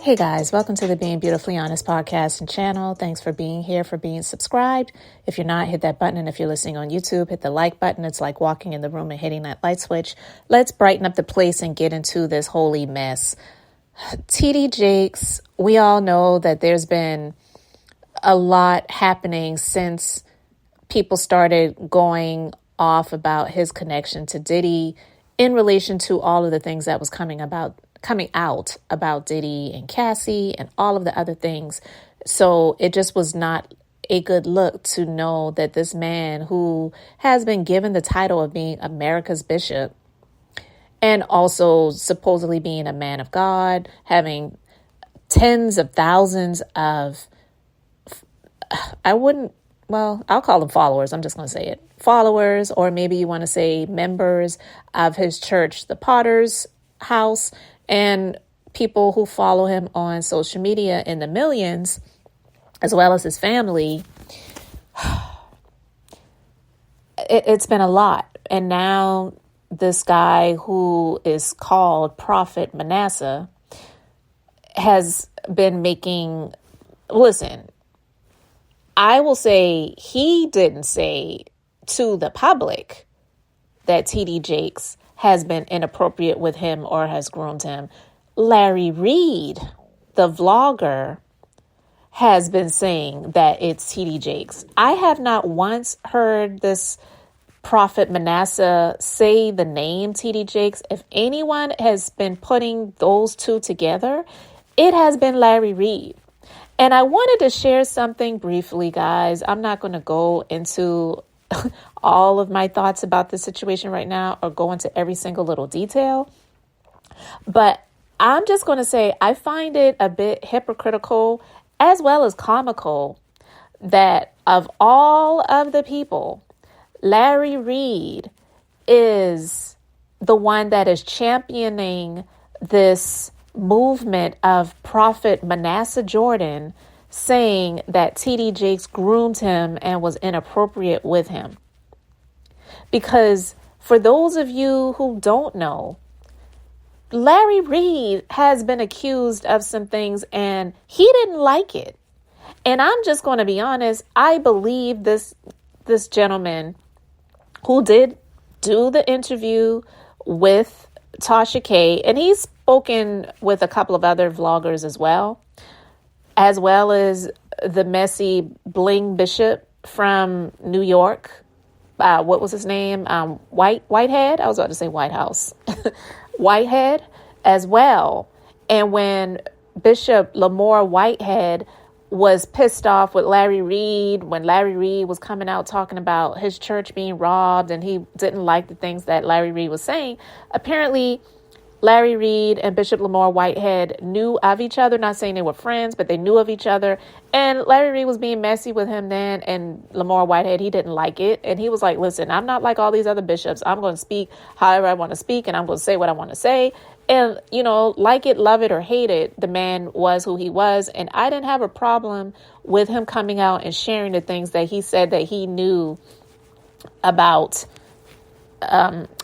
Hey guys, welcome to the Being Beautifully Honest podcast and channel. Thanks for being here, for being subscribed. If you're not, hit that button. And if you're listening on YouTube, hit the like button. It's like walking in the room and hitting that light switch. Let's brighten up the place and get into this holy mess. tdjakes, we all know that there's been a lot happening since people started going off about his connection to Diddy in relation to all of the things that was coming out about Diddy and Cassie and all of the other things. So it just was not a good look to know that this man who has been given the title of being America's bishop and also supposedly being a man of God, having tens of thousands of, I'll call them followers. I'm just going to say it. Followers, or maybe you want to say members of his church, the Potter's House, and people who follow him on social media in the millions, as well as his family. It's been a lot. And now this guy who is called Prophet Manasseh has been making, listen, I will say he didn't say to the public that tdjakes has been inappropriate with him or has groomed him. Larry Reid, the vlogger, has been saying that it's tdjakes. I have not once heard this Prophet Manasseh say the name tdjakes. If anyone has been putting those two together, it has been Larry Reid. And I wanted to share something briefly, guys. I'm not going to go into all of my thoughts about the situation right now or go into every single little detail. But I'm just going to say I find it a bit hypocritical as well as comical that of all of the people, Larry Reid is the one that is championing this movement of Prophet Manassahjordan saying that tdjakes groomed him and was inappropriate with him. Because for those of you who don't know, Larry Reid has been accused of some things and he didn't like it. And I'm just going to be honest, I believe this gentleman who did do the interview with Tasha K, and he's spoken with a couple of other vloggers as well as the messy bling bishop from New York. What was his name? Whitehead. I was about to say White House. Whitehead as well. And when Bishop Lamore Whitehead was pissed off with Larry Reid, when Larry Reid was coming out talking about his church being robbed and he didn't like the things that Larry Reid was saying, apparently Larry Reid and Bishop Lamore Whitehead knew of each other, not saying they were friends, but they knew of each other. And Larry Reid was being messy with him then, and Lamore Whitehead, he didn't like it. And he was like, listen, I'm not like all these other bishops. I'm going to speak however I want to speak, and I'm going to say what I want to say. And, like it, love it, or hate it, the man was who he was. And I didn't have a problem with him coming out and sharing the things that he said that he knew about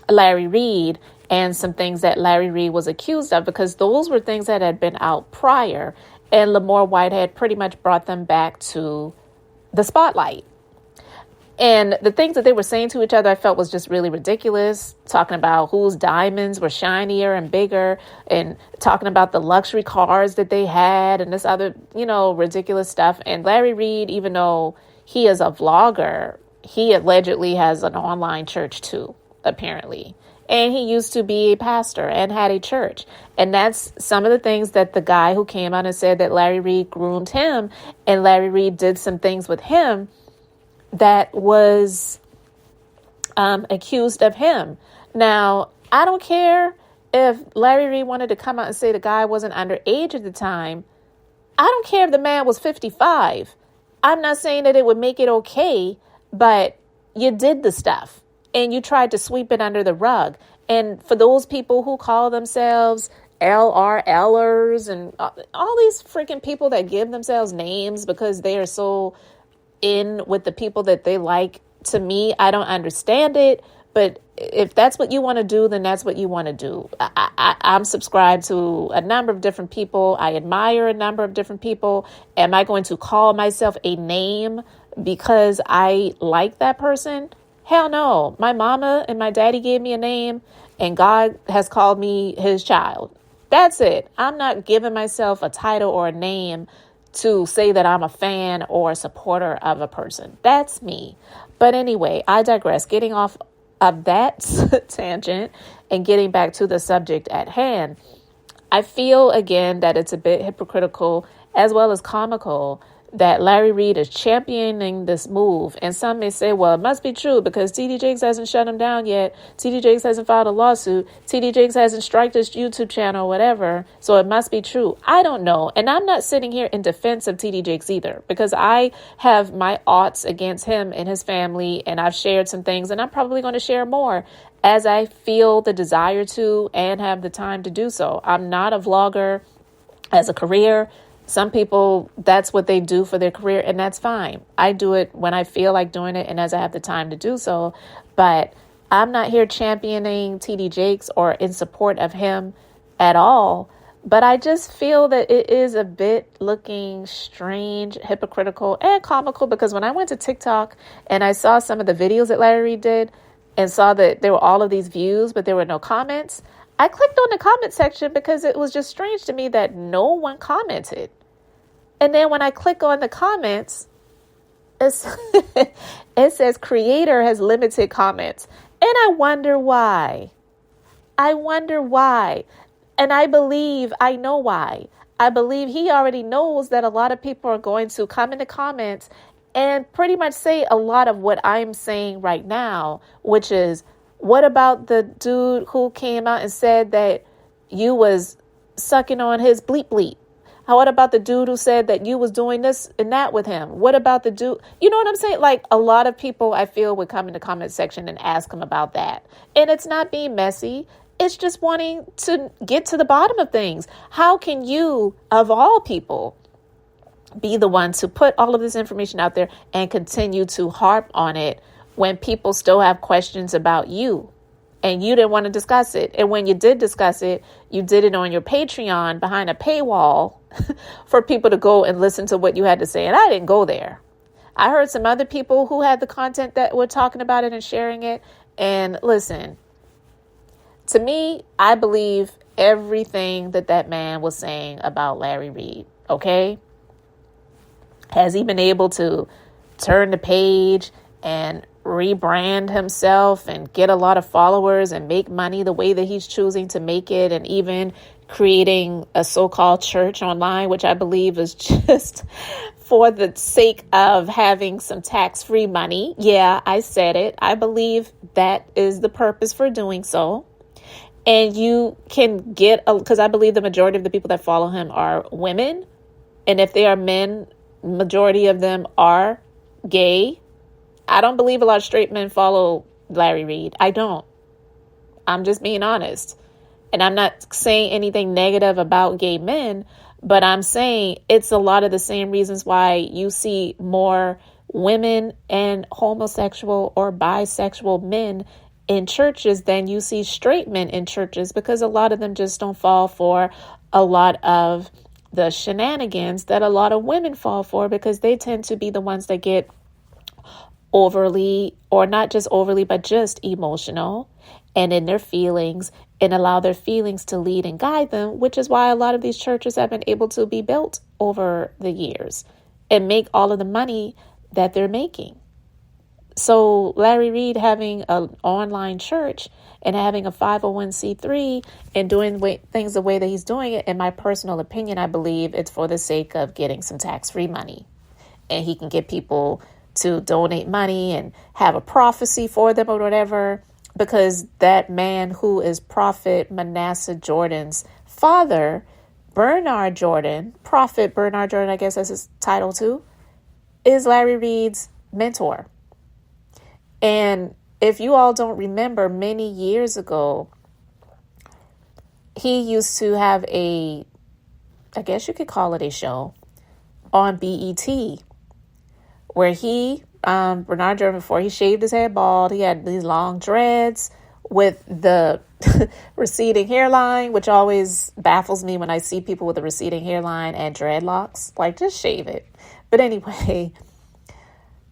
Larry Reid and some things that Larry Reid was accused of, because those were things that had been out prior. And Lamore Whitehead pretty much brought them back to the spotlight. And the things that they were saying to each other, I felt was just really ridiculous. Talking about whose diamonds were shinier and bigger, and talking about the luxury cars that they had and this other, ridiculous stuff. And Larry Reid, even though he is a vlogger, he allegedly has an online church too, apparently. And he used to be a pastor and had a church. And that's some of the things that the guy who came out and said that Larry Reid groomed him and Larry Reid did some things with him that was accused of him. Now, I don't care if Larry Reid wanted to come out and say the guy wasn't underage at the time. I don't care if the man was 55. I'm not saying that it would make it okay, but you did the stuff. And you tried to sweep it under the rug. And for those people who call themselves LRLers and all these freaking people that give themselves names because they are so in with the people that they like, to me, I don't understand it. But if that's what you want to do, then that's what you want to do. I'm subscribed to a number of different people. I admire a number of different people. Am I going to call myself a name because I like that person? Hell no. My mama and my daddy gave me a name, and God has called me his child. That's it. I'm not giving myself a title or a name to say that I'm a fan or a supporter of a person. That's me. But anyway, I digress. Getting off of that tangent and getting back to the subject at hand, I feel again that it's a bit hypocritical as well as comical that Larry Reid is championing this move. And some may say, well, it must be true because tdjakes hasn't shut him down yet. tdjakes hasn't filed a lawsuit. tdjakes hasn't striked his YouTube channel, whatever. So it must be true. I don't know. And I'm not sitting here in defense of tdjakes either, because I have my oughts against him and his family. And I've shared some things, and I'm probably going to share more as I feel the desire to and have the time to do so. I'm not a vlogger as a career. Some people, that's what they do for their career, and that's fine. I do it when I feel like doing it and as I have the time to do so. But I'm not here championing tdjakes or in support of him at all. But I just feel that it is a bit looking strange, hypocritical, and comical, because when I went to TikTok and I saw some of the videos that Larry Reid did and saw that there were all of these views, but there were no comments, I clicked on the comment section because it was just strange to me that no one commented. And then when I click on the comments, it says creator has limited comments. And I wonder why. And I know why. I believe he already knows that a lot of people are going to come in the comments and pretty much say a lot of what I'm saying right now, which is, what about the dude who came out and said that you was sucking on his bleep bleep? What about the dude who said that you was doing this and that with him? What about the dude? You know what I'm saying? Like, a lot of people I feel would come in the comment section and ask him about that. And it's not being messy. It's just wanting to get to the bottom of things. How can you, of all people, be the one to put all of this information out there and continue to harp on it when people still have questions about you and you didn't want to discuss it? And when you did discuss it, you did it on your Patreon behind a paywall for people to go and listen to what you had to say. And I didn't go there. I heard some other people who had the content that were talking about it and sharing it. And listen, to me, I believe everything that man was saying about Larry Reid. Okay. Has he been able to turn the page and rebrand himself and get a lot of followers and make money the way that he's choosing to make it, and even creating a so-called church online, which I believe is just for the sake of having some tax-free money? Yeah, I said it. I believe that is the purpose for doing so. And you can get, because I believe the majority of the people that follow him are women. And if they are men, majority of them are gay. I don't believe a lot of straight men follow Larry Reid. I don't. I'm just being honest. And I'm not saying anything negative about gay men, but I'm saying it's a lot of the same reasons why you see more women and homosexual or bisexual men in churches than you see straight men in churches, because a lot of them just don't fall for a lot of the shenanigans that a lot of women fall for, because they tend to be the ones that get overly, or not just overly, but just emotional and in their feelings, and allow their feelings to lead and guide them, which is why a lot of these churches have been able to be built over the years and make all of the money that they're making. So Larry Reid having an online church and having a 501c3 and doing things the way that he's doing it, in my personal opinion, I believe it's for the sake of getting some tax-free money. And he can get people to donate money and have a prophecy for them or whatever, because that man who is Prophet Manasseh Jordan's father, Bernard Jordan, Prophet Bernard Jordan, I guess that's his title too, is Larry Reid's mentor. And if you all don't remember, many years ago, he used to have I guess you could call it a show on BET, where he, Bernard Jordan before he shaved his head bald. He had these long dreads with the receding hairline, which always baffles me when I see people with a receding hairline and dreadlocks. Like, just shave it. But anyway,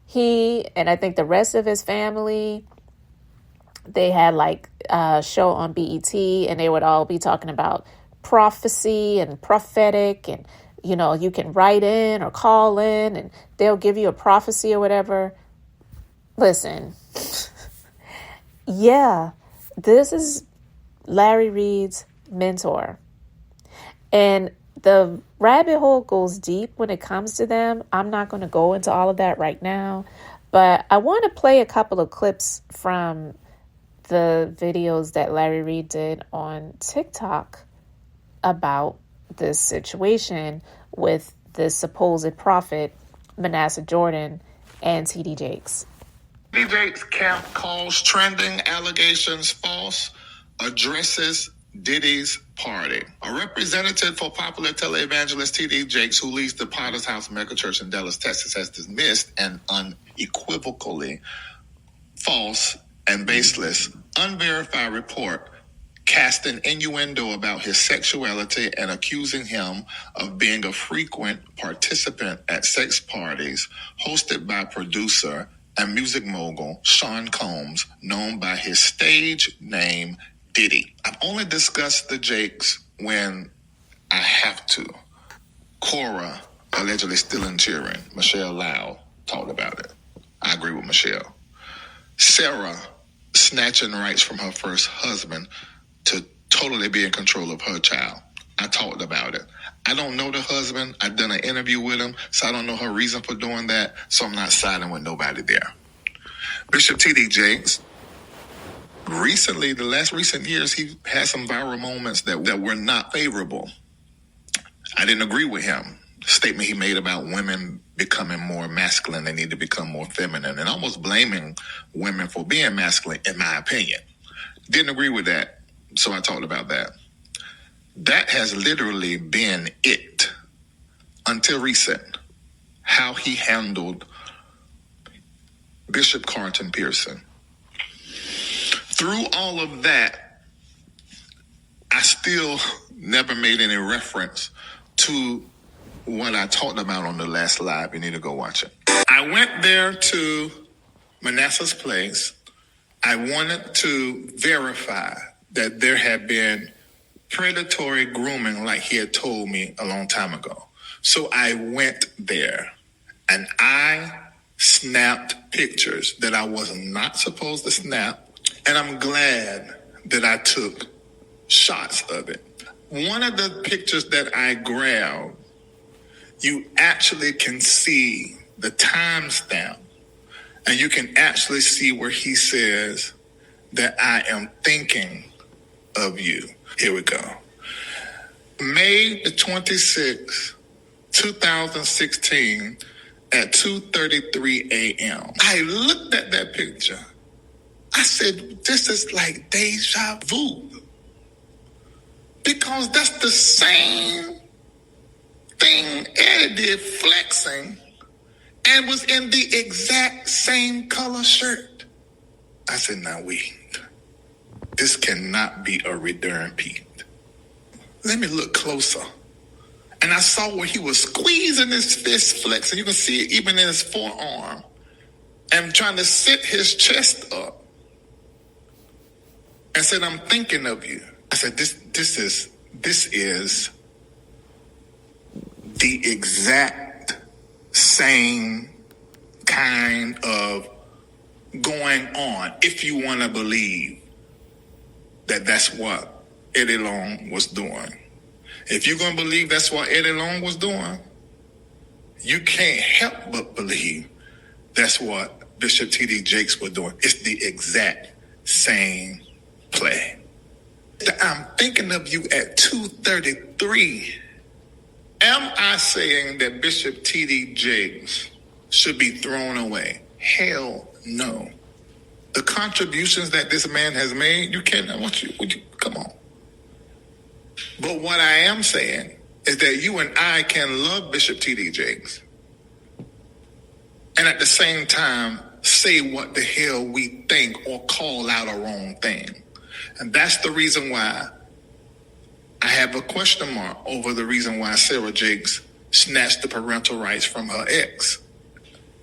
he and I think the rest of his family, they had like a show on BET, and they would all be talking about prophecy and prophetic, and you can write in or call in and they'll give you a prophecy or whatever. Listen, yeah, this is Larry Reid's mentor. And the rabbit hole goes deep when it comes to them. I'm not going to go into all of that right now, but I want to play a couple of clips from the videos that Larry Reid did on TikTok about this situation with this supposed prophet, Manasseh Jordan, and tdjakes. tdjakes camp calls trending allegations false, addresses Diddy's party. A representative for popular televangelist tdjakes, who leads the Potter's House megachurch in Dallas, Texas, has dismissed an unequivocally false and baseless, unverified report casting innuendo about his sexuality and accusing him of being a frequent participant at sex parties hosted by producer and music mogul Sean Combs, known by his stage name Diddy. I've only discussed the Jakes when I have to. Cora allegedly stealing cheering. Michelle Lau talked about it. I agree with Michelle. Sarah snatching rights from her first husband to totally be in control of her child. I talked about it. I don't know the husband. I've done an interview with him, so I don't know her reason for doing that, so I'm not siding with nobody there. Bishop T.D. Jakes, recently, the last recent years, he had some viral moments that were not favorable. I didn't agree with him. The statement he made about women becoming more masculine, they need to become more feminine, and almost blaming women for being masculine, in my opinion. Didn't agree with that, so I talked about that. That has literally been it until recent, how he handled Bishop Carlton Pearson. Through all of that, I still never made any reference to what I talked about on the last live. You need to go watch it. I went there to Manasseh's place. I wanted to verify that there had been predatory grooming like he had told me a long time ago. So I went there and I snapped pictures that I was not supposed to snap. And I'm glad that I took shots of it. One of the pictures that I grabbed, you actually can see the timestamp, and you can actually see where he says that I am thinking of you. Here we go. May the 26th, 2016 at 2:33 a.m. I looked at that picture. I said, this is like deja vu. Because that's the same thing Eddie did, flexing, and was in the exact same color shirt. I said, now wait. This cannot be a repeat. Let me look closer. And I saw where he was squeezing his fist flexing. You can see it even in his forearm. And trying to sit his chest up. And said, I'm thinking of you. I said, this is the exact same kind of going on, if you want to believe that that's what Eddie Long was doing. If you're going to believe that's what Eddie Long was doing, you can't help but believe that's what Bishop T.D. Jakes was doing. It's the exact same play. I'm thinking of you at 2:33. Am I saying that Bishop T.D. Jakes should be thrown away? Hell no. The contributions that this man has made, you can't, come on. But what I am saying is that you and I can love Bishop T.D. Jakes and at the same time say what the hell we think or call out a wrong thing. And that's the reason why I have a question mark over the reason why Sarah Jakes snatched the parental rights from her ex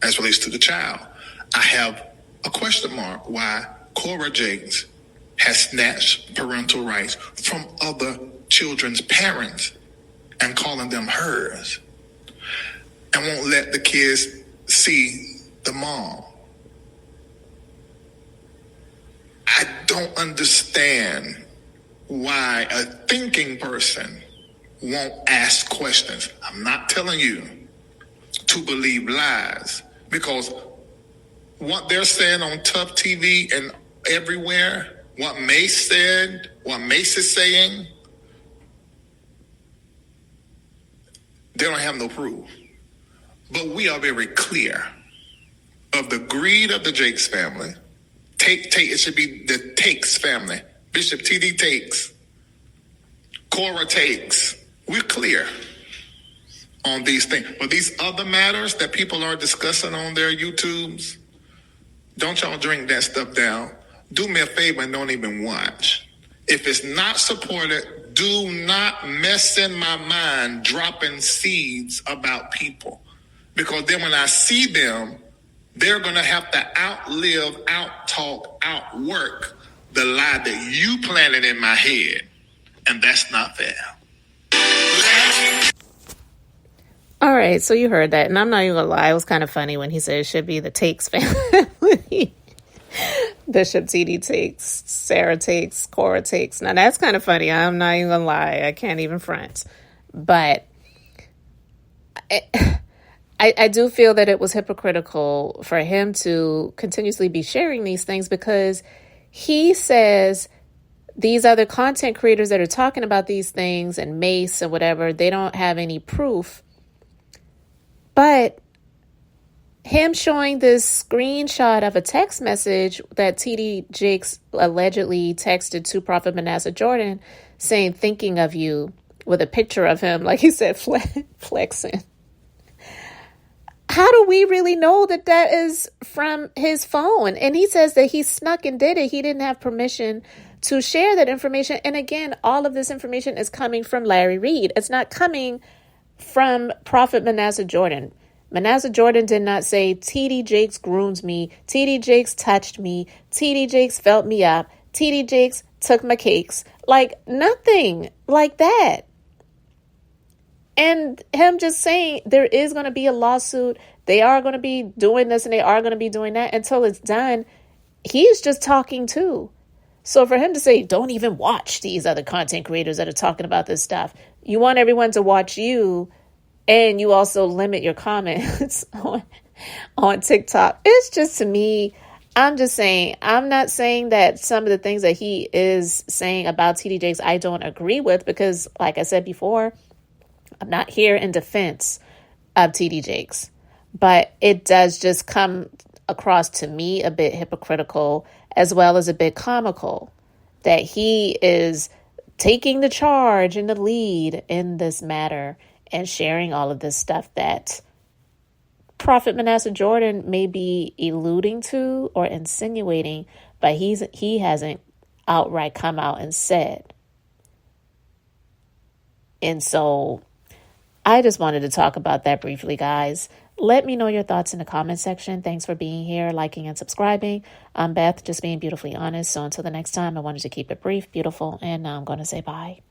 as relates to the child. I have a question mark why Cora Jakes has snatched parental rights from other children's parents and calling them hers, and won't let the kids see the mom. I don't understand why a thinking person won't ask questions. I'm not telling you to believe lies, because what they're saying on Tough TV and everywhere, what Mace said, what Mace is saying, they don't have no proof. But we are very clear of the greed of the Jakes family. It should be the Takes family. Bishop T.D. Takes, Cora Takes. We're clear on these things. But these other matters that people are discussing on their YouTubes, don't y'all drink that stuff down. Do me a favor and don't even watch. If it's not supported, do not mess in my mind dropping seeds about people. Because then when I see them, they're going to have to outlive, outtalk, outwork the lie that you planted in my head. And that's not fair. All right, so you heard that. And I'm not even going to lie. It was kind of funny when he said it should be the Takes family. Bishop T.D. Takes, Sarah Takes, Cora Takes. Now, that's kind of funny. I'm not even going to lie. I can't even front. But I do feel that it was hypocritical for him to continuously be sharing these things, because he says these other content creators that are talking about these things and Mace and whatever, they don't have any proof. But him showing this screenshot of a text message that T.D. Jakes allegedly texted to Prophet Manasseh Jordan saying, thinking of you, with a picture of him, like he said, flexing. How do we really know that that is from his phone? And he says that he snuck and did it. He didn't have permission to share that information. And again, all of this information is coming from Larry Reid. It's not coming from Prophet Manasseh Jordan. Manasseh Jordan did not say, T.D. Jakes groomed me, T.D. Jakes touched me, T.D. Jakes felt me up, T.D. Jakes took my cakes. Like, nothing like that. And him just saying there is going to be a lawsuit, they are going to be doing this and they are going to be doing that until it's done, he's just talking too. So for him to say, don't even watch these other content creators that are talking about this stuff, you want everyone to watch you, and you also limit your comments on TikTok. It's just, to me, I'm just saying, I'm not saying that some of the things that he is saying about T.D. Jakes I don't agree with, because like I said before, I'm not here in defense of T.D. Jakes, but it does just come across to me a bit hypocritical, as well as a bit comical, that he is taking the charge and the lead in this matter and sharing all of this stuff that Prophet Manasseh Jordan may be alluding to or insinuating, but he hasn't outright come out and said. And so I just wanted to talk about that briefly, guys. Let me know your thoughts in the comment section. Thanks for being here, liking and subscribing. I'm Beth, just being beautifully honest. So until the next time, I wanted to keep it brief, beautiful, and now I'm going to say bye.